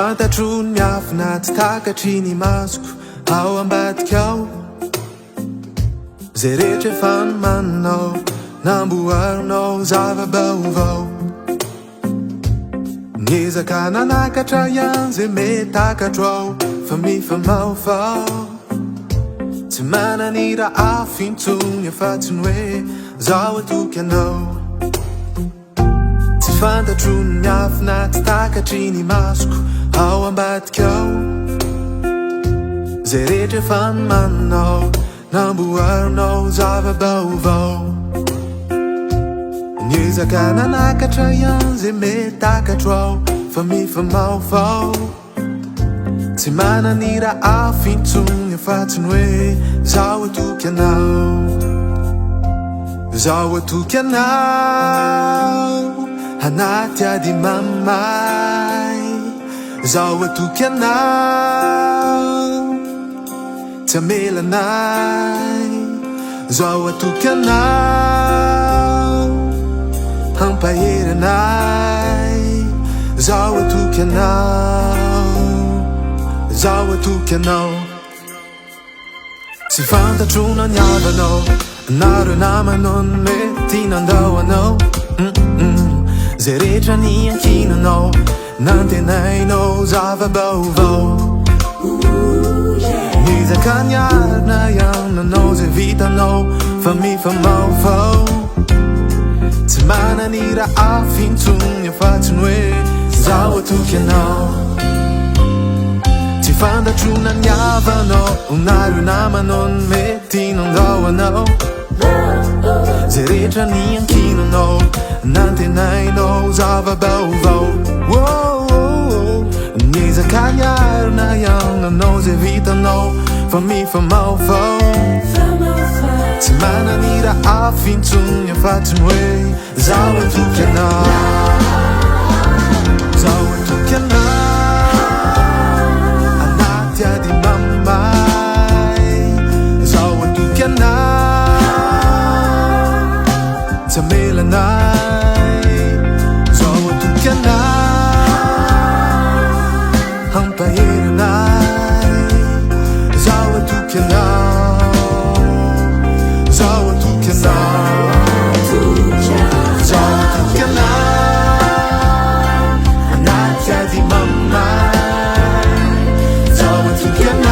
fantatro ny miafina tsy takatry ny masoko ao ambadika ao zay rehetra efa nomaninao namboarinao zava-baovao niezaka nanakatra ihany zay metakatro ao fa mifamaofao tsy manany raha afintsony afa-tsy ny hoe zaho atoky anao tsy fantatro ny miafina tsy takatry ny masoko ao ambadika ao zay rehetra efa nomaninao namboarinao zava-baovao niezaka nanakatra ihany zay metakatro ao fa mifamaofao tsy manany raha afintsony afa-tsy ny hoe zaho atoky anao zaho atoky anao anaty ady mamay zaho atoky anao tsy amelanay zaho atoky anao hampaheranay zaho atoky anao zaho atoky anao tsy fantatro naniavanao anareo namanao ny mety nandao anao zay rehetra ny ankinanao nantenainao zava-baovao niezaka niarina iananao zay vitanao fa mifamaofao tsy manany raha afintsony afa-tsy ny hoe zaho atoky anao tsy fantatro naniavanao anareo namanao ny mety nandao anao zay rehetra ny ankinanao nantenainao zava-baovao niezaka niarina iananao zay vitanao fa mifamaofao tsy manany raha afintsony afa-tsy ny hoe zaho atoky anao zaho atoky anao anaty ady mamay zaho atoky anao tsy amelanay zaho atoky anao hampaheranay zaho atoky anao zaho atoky anao zaho atoky anao anaty ady mamay zaho atoky anao